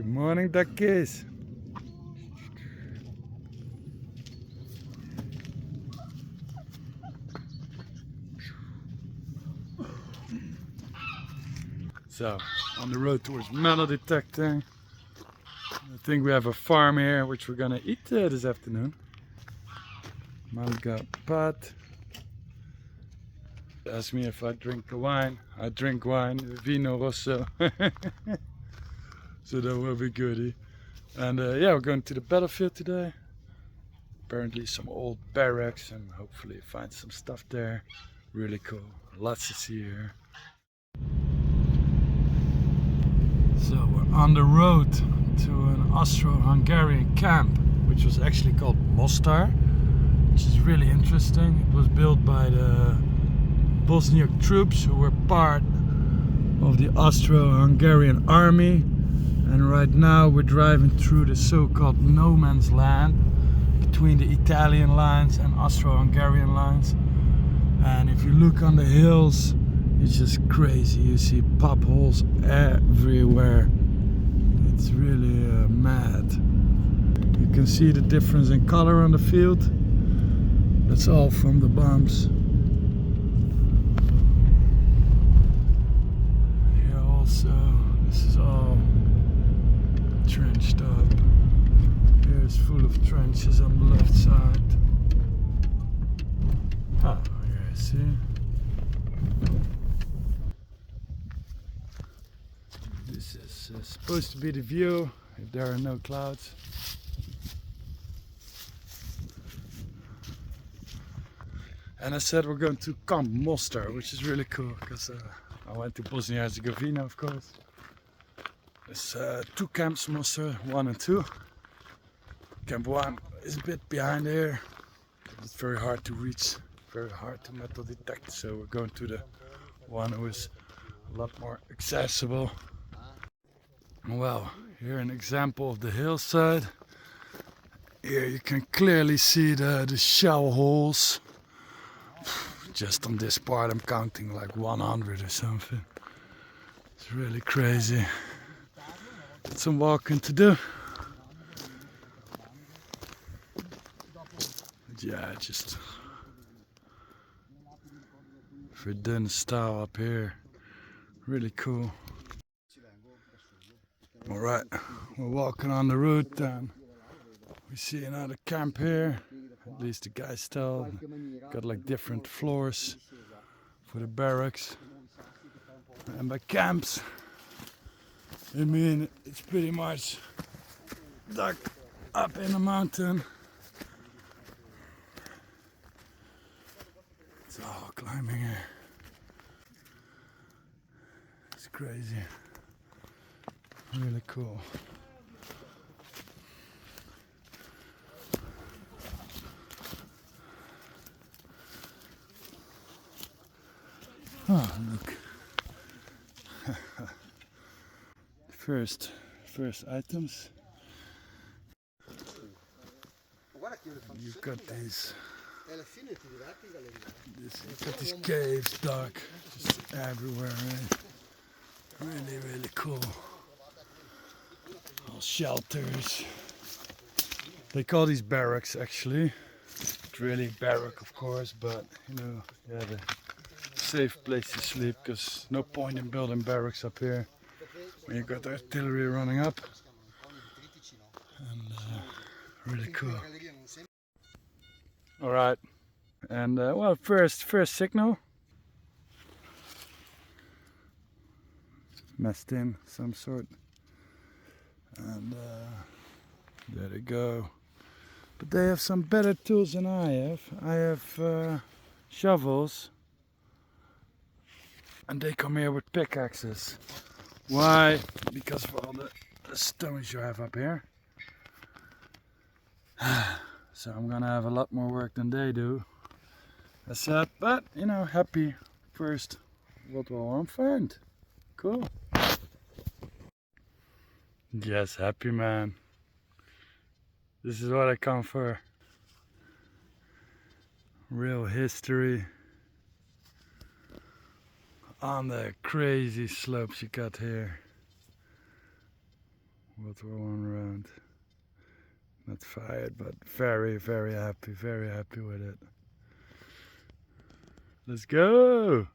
Morning, duckies. So, on the road towards metal detecting. I think we have a farm here, which we're gonna eat this afternoon. Manga pat. Ask me if I drink wine. I drink wine, vino rosso. So that will be goody. And yeah, we're going to the battlefield today. Apparently some old barracks, and hopefully find some stuff there. Really cool. Lots to see here. So we're on the road to an Austro Hungarian camp, which was actually called Mostar, which is really interesting. It was built by the Bosniak troops who were part of the Austro Hungarian army. And right now we're driving through the so-called no man's land between the Italian lines and Austro Hungarian lines. And if you look on the hills, it's just crazy. You see pop holes everywhere. It's really mad. You can see the difference in color on the field. That's all from the bombs. Here also, this is all trenched up. Here it's full of trenches on the left side. Oh, here, see? This is supposed to be the view if there are no clouds. And I said we're going to Camp Mostar, which is really cool because I went to Bosnia and Herzegovina, of course. There's two camps, Mostar 1 and 2. Camp 1 is a bit behind here. It's very hard to reach, very hard to metal detect. So we're going to the one who is a lot more accessible. Well, here an example of the hillside. Here you can clearly see the shell holes. Just on this part I'm counting like 100 or something. It's really crazy. Got some walking to do. But yeah, just Verdun style up here. Really cool. Alright, we're walking on the route and we see another camp here. At least the guys tell. Got like different floors for the barracks. And by camps, I mean it's pretty much dug up in a mountain. It's all climbing here. It's crazy. Really cool. Oh, look. First items. You've got these. You've got these caves, dark, just everywhere. Right? Really cool. All shelters. They call these barracks actually. It's really barrack, of course, but you know, yeah, the safe place to sleep, because no point in building barracks up here when you got artillery running up. And really cool. All right, and well, first signal. Messed in some sort, and there they go. But they have some better tools than I have. I have shovels, and they come here with pickaxes. Why? Because of all the stones you have up here. So I'm gonna have a lot more work than they do. That's sad, but you know, happy first. What will I find? Cool. Yes, happy man. This is what I come for. Real history on the crazy slopes you got here. World War I round. Not fired, but very, very happy with it. Let's go!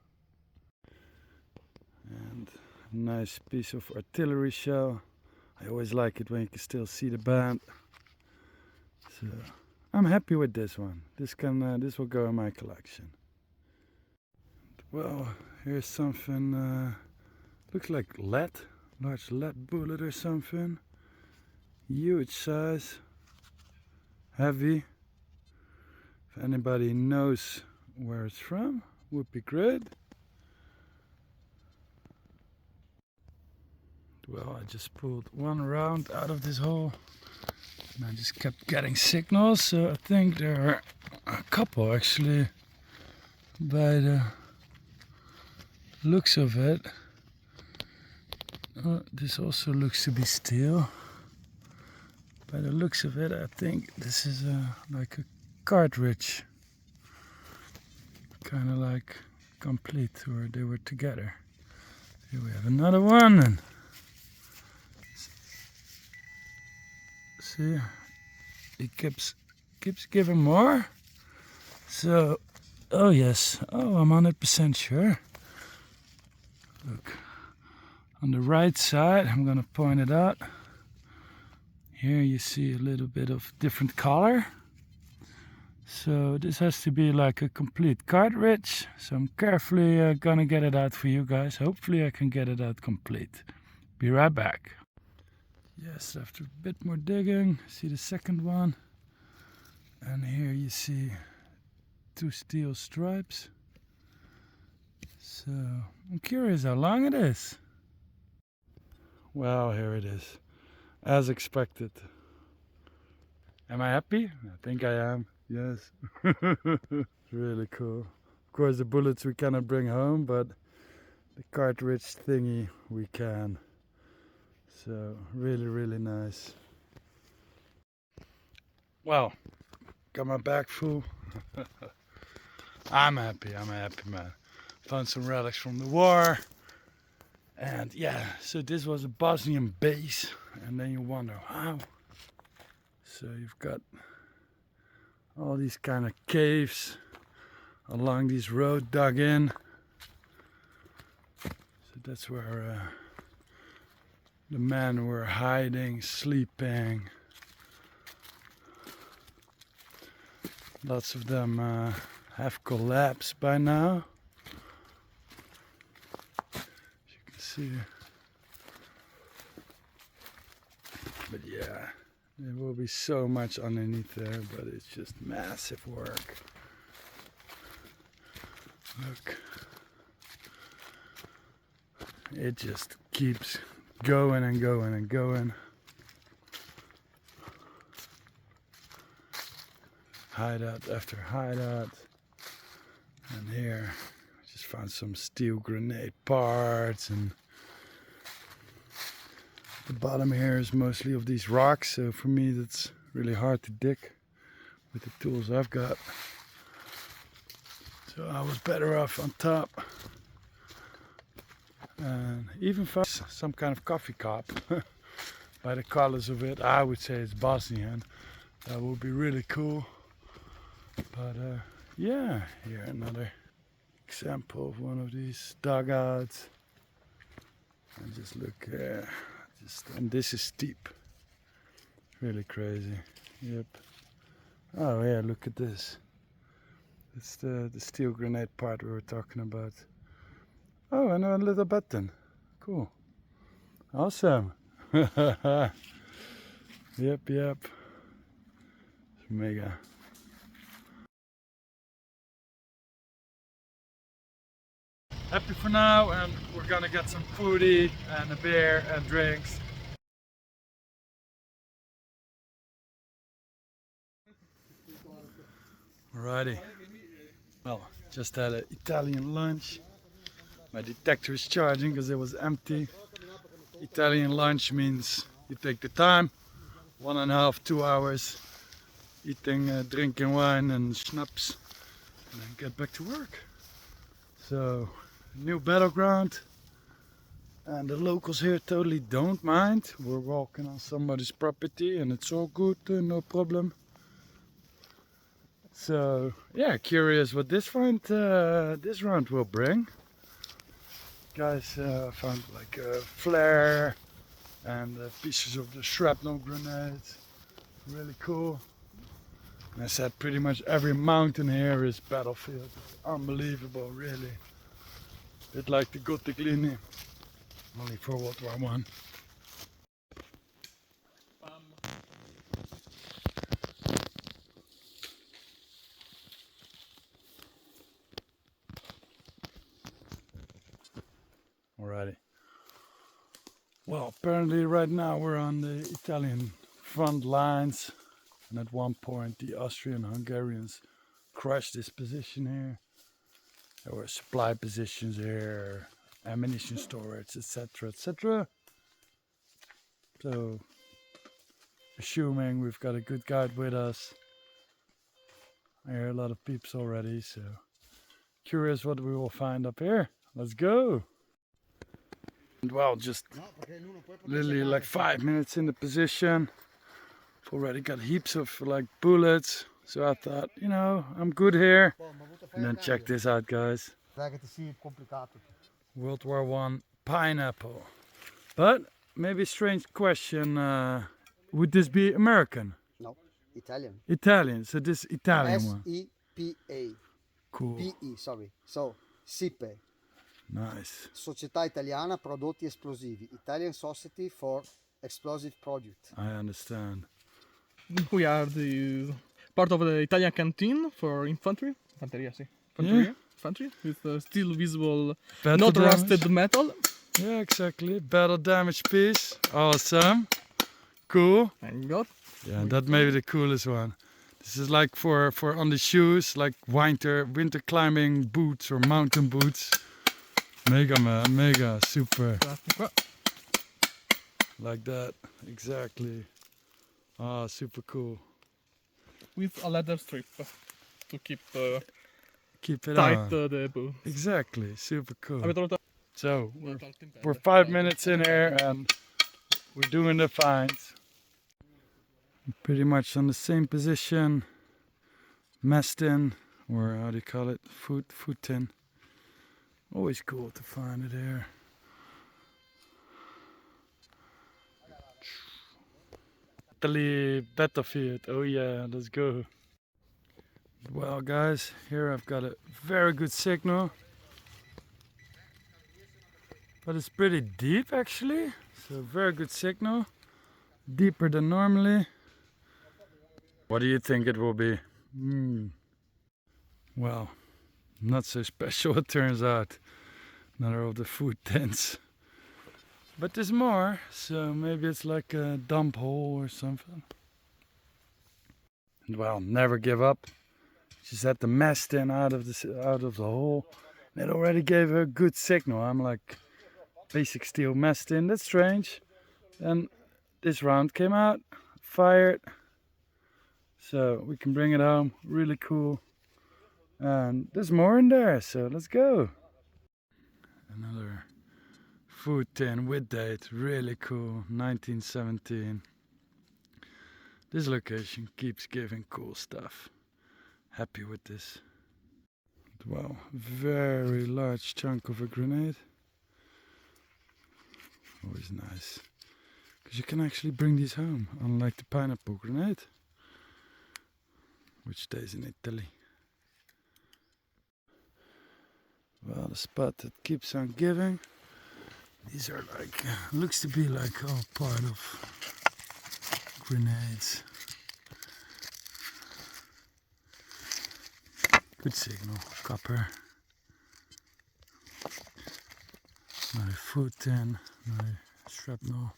And a nice piece of artillery shell. I always like it when you can still see the band. So I'm happy with this one. This will go in my collection. Well, here's something. Looks like lead, large lead bullet or something. Huge size, heavy. If anybody knows where it's from, would be great. Well, I just pulled one round out of this hole and I just kept getting signals, so I think there are a couple actually by the looks of it. This also looks to be steel. By the looks of it, I think this is like a cartridge, kind of like complete, or they were together. Here we have another one, and see, it keeps giving more. So, oh yes, oh, I'm 100% sure. Look, on the right side, I'm gonna point it out. Here you see a little bit of different color. So this has to be like a complete cartridge. So I'm carefully gonna get it out for you guys. Hopefully I can get it out complete. Be right back. Yes, after a bit more digging, see the second one. And here you see two steel stripes. So I'm curious how long it is. Well, here it is. As expected. Am I happy? I think I am. Yes. Really cool. Of course the bullets we cannot bring home, but the cartridge thingy we can. So really, really nice. Well, got my bag full. I'm happy man. Found some relics from the war. And yeah, so this was a Bosnian base. And then you wonder how. So you've got all these kind of caves along this road dug in. So that's where the men were hiding, sleeping. Lots of them have collapsed by now. As you can see. But yeah, there will be so much underneath there, but it's just massive work. Look. It just keeps going and going and going. Hideout after hideout. And here, I just found some steel grenade parts, and the bottom here is mostly of these rocks, so for me that's really hard to dig with the tools I've got. So I was better off on top. And even found some kind of coffee cup. By the colors of it, I would say it's Bosnian. That would be really cool. But yeah, here another example of one of these dugouts. And just look there. And this is steep. Really crazy. Yep. Oh yeah, look at this. It's the steel grenade part we were talking about. Oh, and a little button. Cool. Awesome. Yep. It's mega. Happy for now, and we're gonna get some foodie and a beer and drinks. Alrighty. Well, just had an Italian lunch. My detector is charging because it was empty. Italian lunch means you take the time, 1.5 to 2 hours, eating, drinking wine and schnapps, and then get back to work. So, new battleground. And the locals here totally don't mind. We're walking on somebody's property and it's all good, no problem. So yeah, curious what this round will bring. Guys found like a flare and pieces of the shrapnel grenades. Really cool. And I said pretty much every mountain here is battlefield. It's unbelievable, really. Bit like the Gothic Linie, only for World War I. Alrighty. Well, apparently right now we're on the Italian front lines, and at one point the Austrian Hungarians crushed this position here. There were supply positions here, ammunition storage, etc., etc. So, assuming we've got a good guide with us, I hear a lot of peeps already, so curious what we will find up here. Let's go! And well, just literally like 5 minutes in the position. I've already got heaps of like bullets, so I thought, you know, I'm good here. And then check this out, guys. World War I pineapple. But maybe a strange question, would this be American? No, Italian. Italian, so this Italian one. S-I-P-A. Cool. P-E, sorry. So, SIPE. Nice. Società Italiana Prodotti Esplosivi. Italian Society for Explosive Product. I understand. We are the part of the Italian canteen for infantry. Infanteria, sì. Infanteria. Yeah. Infantry with still visible, Battle not damage. rusted metal. Yeah, exactly. Battle damage piece. Awesome. Cool. And got. Yeah, that may be the coolest one. This is like for on the shoes, like winter climbing boots or mountain boots. Mega man, mega, super. Like that, exactly. Ah, super cool. With a leather strip to keep Keep it tight on. the boot. Exactly, super cool. Avete trovato So we're 5 minutes in here and we're doing the finds. Pretty much on the same position, messed in, or how do you call it, foot in. Always cool to find it here. Italy battlefield, oh yeah, let's go. Well guys, here I've got a very good signal. But it's pretty deep actually, so very good signal. Deeper than normally. What do you think it will be? Well, not so special it turns out. Another of the food tents. But there's more, so maybe it's like a dump hole or something. And well, never give up. She's had the mast in out of the hole. And it already gave her a good signal. I'm like, basic steel mast in, that's strange. And this round came out, fired. So we can bring it home, really cool. And there's more in there, so let's go. Another food tin with date, really cool, 1917. This location keeps giving cool stuff. Happy with this. Well, very large chunk of a grenade. Always nice. Because you can actually bring these home, unlike the pineapple grenade, which stays in Italy. Well, the spot that keeps on giving. These are like, looks to be like all part of grenades. Good signal, copper. Another food tin, another shrapnel.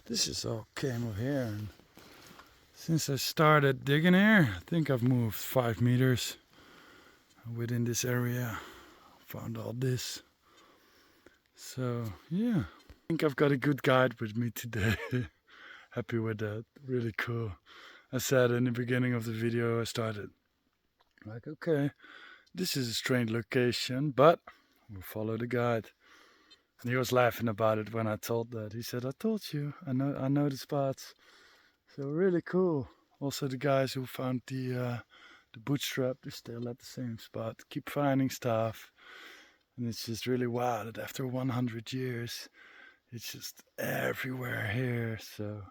This is all camo here, and since I started digging here, I think I've moved 5 meters within this area. Found all this. So yeah, I think I've got a good guide with me today. Happy with that, really cool. I said in the beginning of the video I started like, okay, this is a strange location, but we'll follow the guide. And he was laughing about it when I told that. He said, I told you, I know the spots. So really cool. Also the guys who found the bootstrap, they're still at the same spot. Keep finding stuff. And it's just really wild that after 100 years, it's just everywhere here. So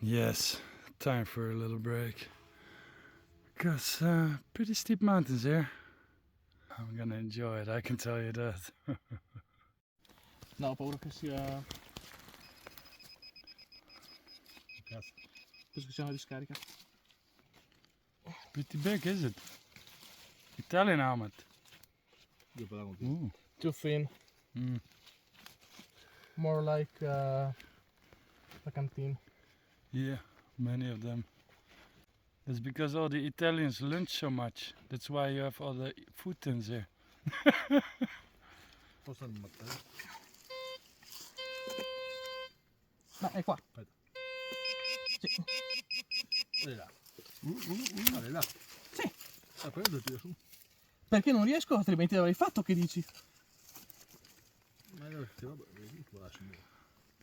yes, time for a little break. Because pretty steep mountains here. I'm gonna enjoy it, I can tell you that. No, ho paura che sia... Penso che sia una discarica. Pretty big, is it? Italian helmet. Ooh. Too thin. Mm. More like a canteen. Yeah, many of them. That's because all the Italians lunch so much. That's why you have all the food tins here. Ma è qua. Sì. Guarda là. Sì. Ah, quello lo tiro su. Perché non riesco, altrimenti l'avrei fatto, che dici? Ma allora, vabbè, vedi, tu lasci.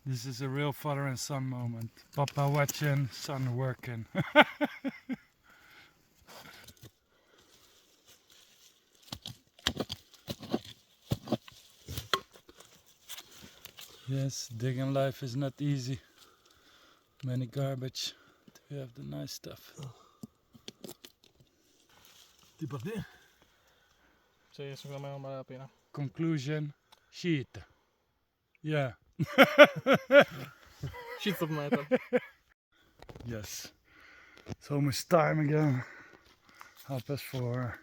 This is a real father and son moment. Papa watching, son working. Yes, digging life is not easy. Many garbage. We have the nice stuff. Ti per te? Sì, secondo me non vale la pena. Conclusion, shit. Yeah. Sheets of metal. Yes. It's almost time again. 4:30.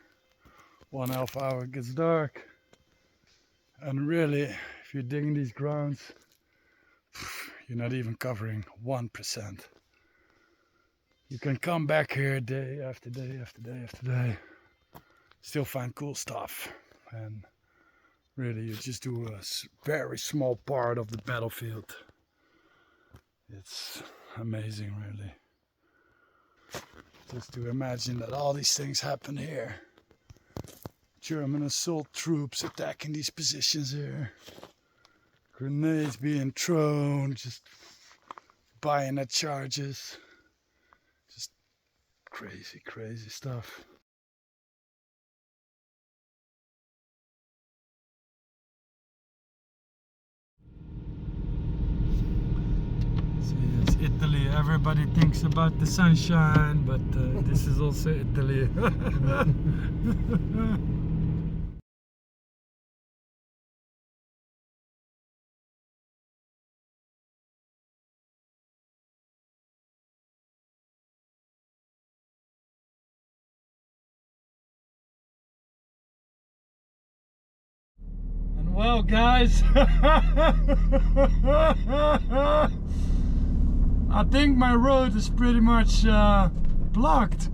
1.5 hour it gets dark. And really, if you're digging these grounds, you're not even covering 1%. You can come back here day after day after day after day, still find cool stuff. And really, you just do a very small part of the battlefield. It's amazing, really. Just to imagine that all these things happen here. German assault troops attacking these positions here. Grenades being thrown, just bayonet charges. Just crazy, crazy stuff. So yes, Italy, everybody thinks about the sunshine, but this is also Italy. And well, guys, I think my road is pretty much blocked.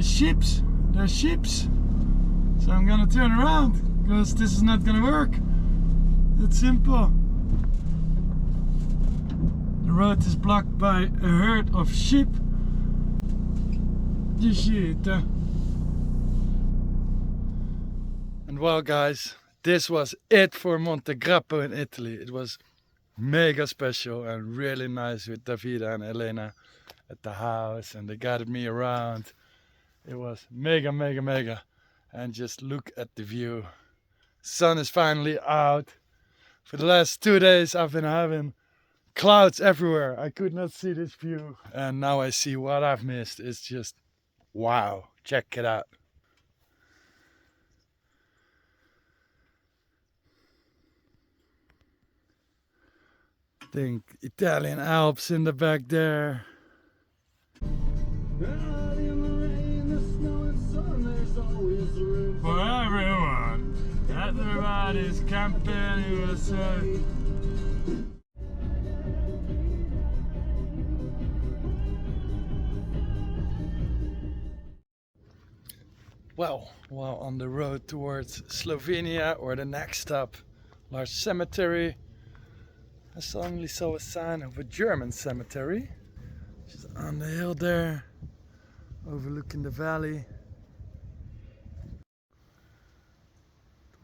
Ships, there's ships. So I'm gonna turn around because this is not gonna work. It's simple. The road is blocked by a herd of sheep. And well, guys, this was it for Monte Grappa in Italy. It was mega special and really nice with Davida and Elena at the house, and they guided me around. It was mega, mega, mega. And just look at the view. Sun is finally out. For the last 2 days I've been having clouds everywhere. I could not see this view, and now I see what I've missed. It's just wow. Check it out. Think Italian Alps in the back there. For everyone, everybody's camping USA. Well, while on the road towards Slovenia, or the next stop, large cemetery, I suddenly saw a sign of a German cemetery. Just on the hill there, overlooking the valley.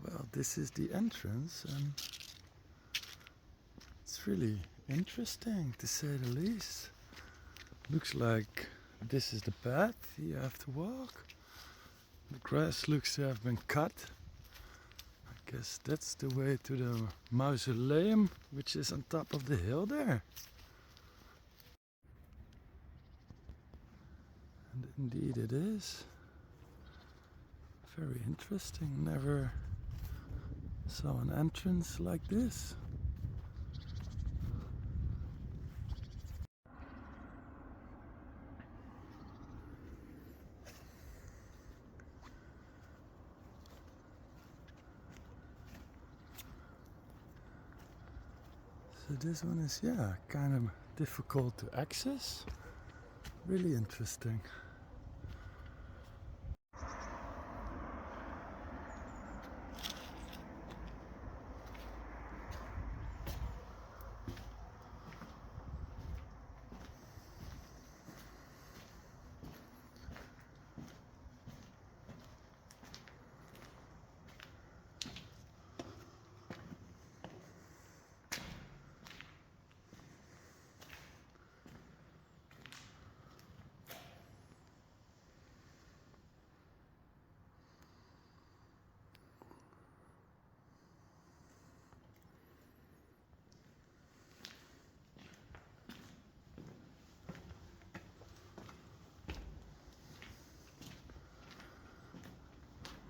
Well, this is the entrance, and it's really interesting to say the least. Looks like this is the path you have to walk. The grass looks to have been cut. I guess that's the way to the mausoleum, which is on top of the hill there. And indeed it is. Very interesting. Never saw an entrance like this. So this one is, yeah, kind of difficult to access. Really interesting.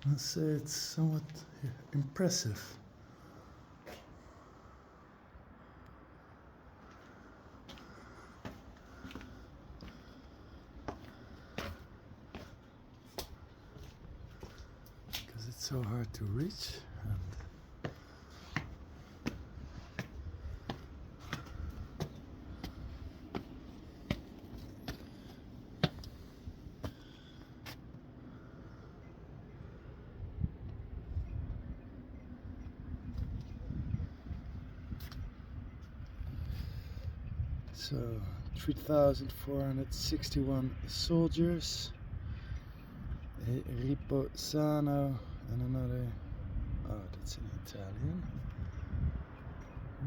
I'd say it's somewhat impressive. Because it's so hard to reach. So 3,461 soldiers, a riposano, and another, oh, that's in Italian.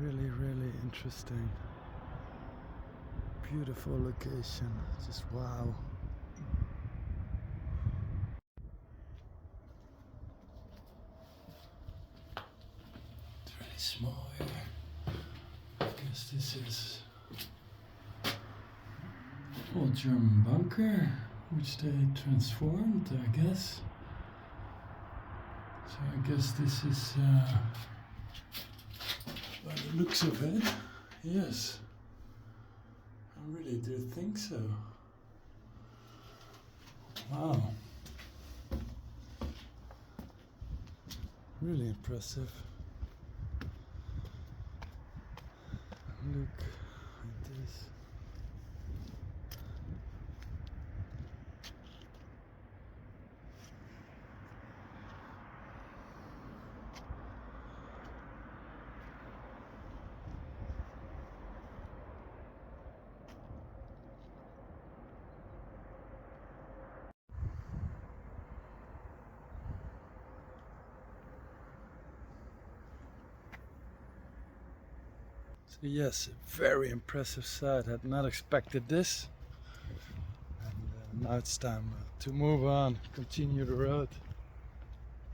Really, really interesting. Beautiful location, just wow. It's really small here. I guess this is old German bunker, which they transformed, I guess. So I guess this is, by the looks of it, yes. I really do think so. Wow. Really impressive. Look at this. So yes, very impressive sight. Had not expected this. And now it's time to move on, continue the road.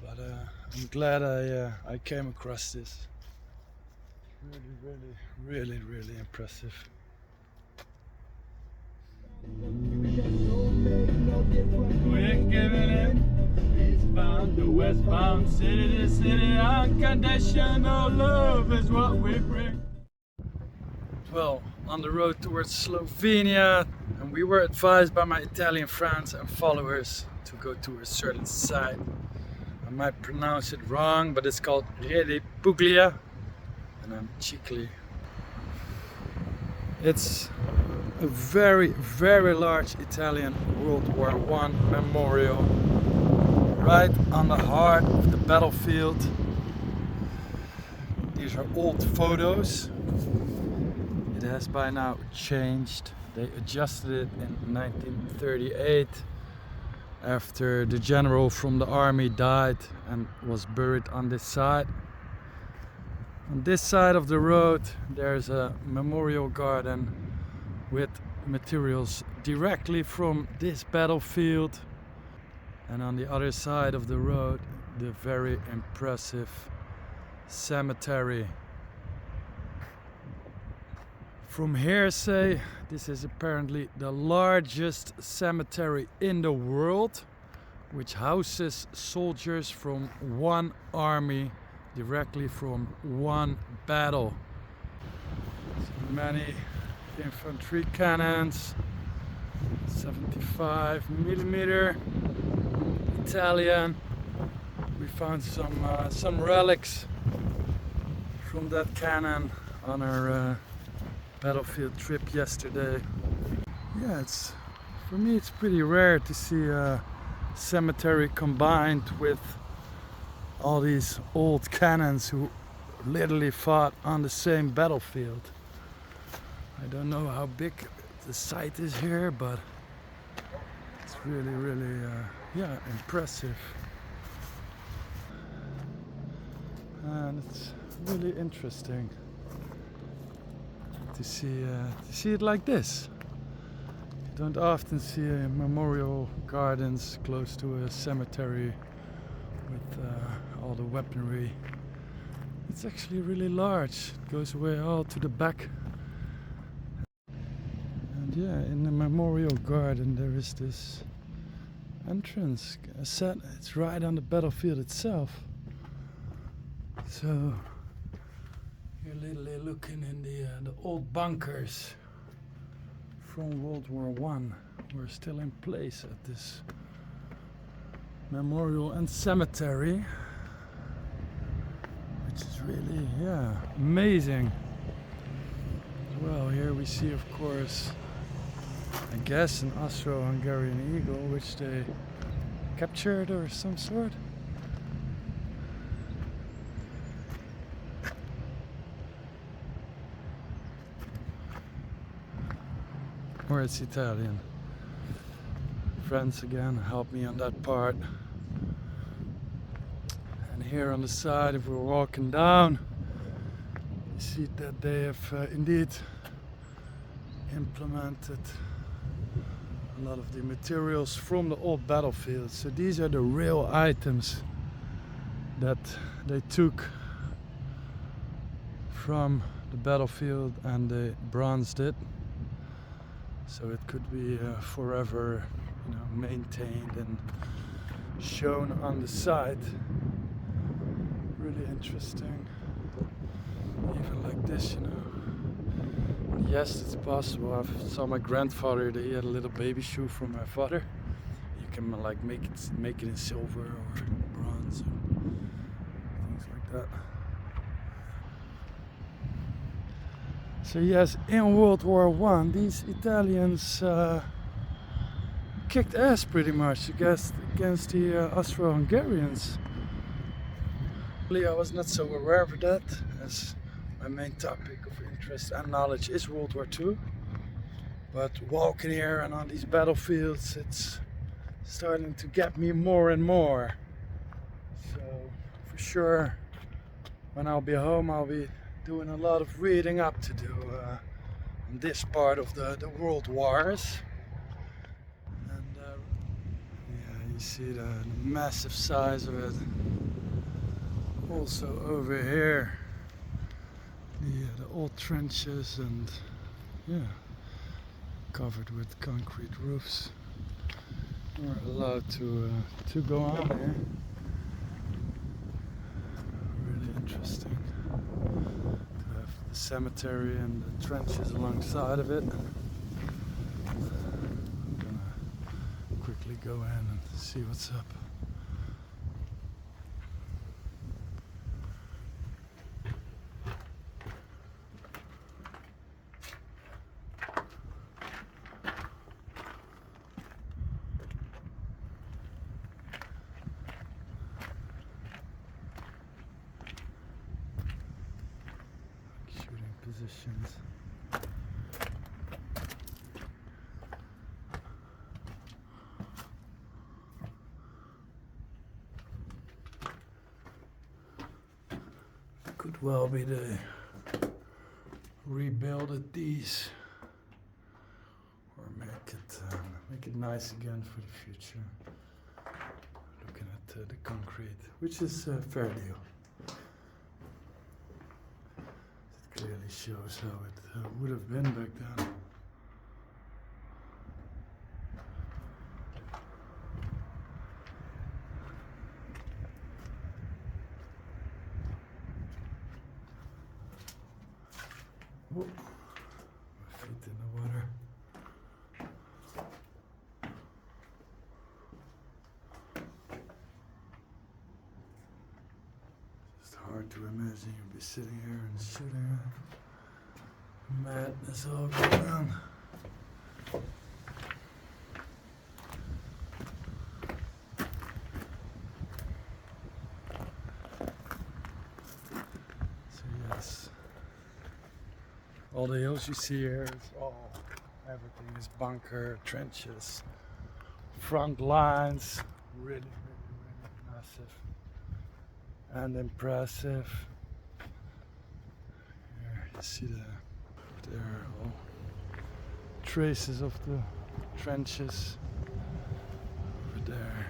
But I'm glad I came across this. Really impressive. We're giving it eastbound to westbound, city to city. Unconditional love is what we bring. Well, on the road towards Slovenia, and we were advised by my Italian friends and followers to go to a certain site. I might pronounce it wrong, but it's called Redipuglia, and I'm cheekily. It's a very large Italian World War I memorial, right on the heart of the battlefield. These are old photos. It has by now changed. They adjusted it in 1938 after the general from the army died, and was buried on this side. On this side of the road there's a memorial garden with materials directly from this battlefield, and on the other side of the road the very impressive cemetery. From hearsay, this is apparently the largest cemetery in the world, which houses soldiers from one army directly from one battle. So many infantry cannons, 75mm Italian. We found some relics from that cannon on our battlefield trip yesterday. Yeah, for me it's pretty rare to see a cemetery combined with all these old cannons who literally fought on the same battlefield. I don't know how big the site is here, but it's really yeah, impressive. And it's really interesting to see it like this. You don't often see memorial gardens close to a cemetery with all the weaponry. It's actually really large. It goes away all to the back. And yeah, in the memorial garden there is this entrance. It's right on the battlefield itself. So you're literally looking in the old bunkers from World War I. Were still in place at this memorial and cemetery, which is really, yeah, amazing. Well, here we see, of course, I guess an Austro Hungarian eagle, which they captured or some sort. Or it's Italian. Friends again helped me on that part. And here on the side, if we're walking down, you see that they have indeed implemented a lot of the materials from the old battlefield. So these are the real items that they took from the battlefield and they bronzed it, so it could be forever, you know, maintained and shown on the site. Really interesting. Even like this, you know. Yes, it's possible. I saw my grandfather, he had a little baby shoe from my father. You can like make it in silver or bronze or things like that. So yes, in World War I, these Italians kicked ass pretty much against the Austro-Hungarians. I was not so aware of that, as my main topic of interest and knowledge is World War II. But walking here and on these battlefields, it's starting to get me more and more. So for sure, when I'll be home, I'll be doing a lot of reading up to do on this part of the world wars. And yeah, you see the massive size of it. Also over here, the old trenches and yeah, covered with concrete roofs. We're allowed to go on here. Really interesting to have the cemetery and the trenches alongside of it. I'm gonna quickly go in and see what's up. Positions. Could well be they rebuild these or make it nice again for the future. Looking at the concrete, which is a fair deal. It clearly shows how it would have been back then. Oh, my feet in the water. It's hard to imagine you'll be sitting here and shooting madness all going on. So yes. All the hills you see here is everything is bunker, trenches, front lines, really massive and impressive. Here you see there are all traces of the trenches over there.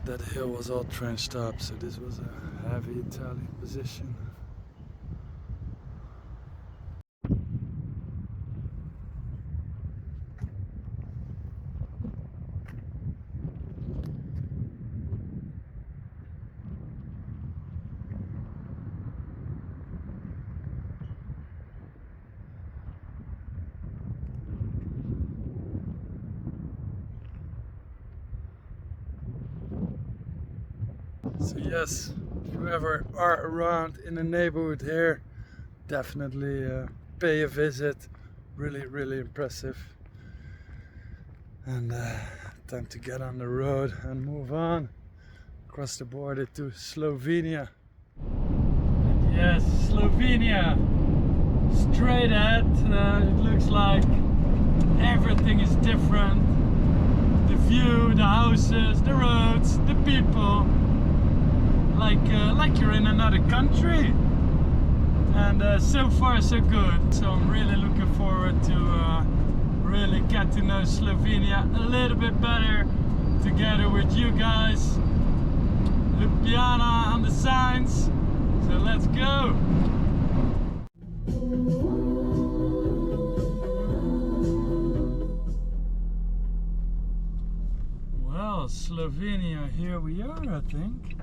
That hill was all trenched up, so this was a heavy Italian position. So yes, if you ever are around in the neighborhood here, definitely pay a visit. Really impressive. And time to get on the road and move on across the border to Slovenia. And yes, Slovenia, straight ahead. It looks like everything is different. The view, the houses, the roads, the people. Like you're in another country, and so far so good. So I'm really looking forward to really get to know Slovenia a little bit better together with you guys. Ljubljana on the signs, so let's go. Well, Slovenia, here we are, I think.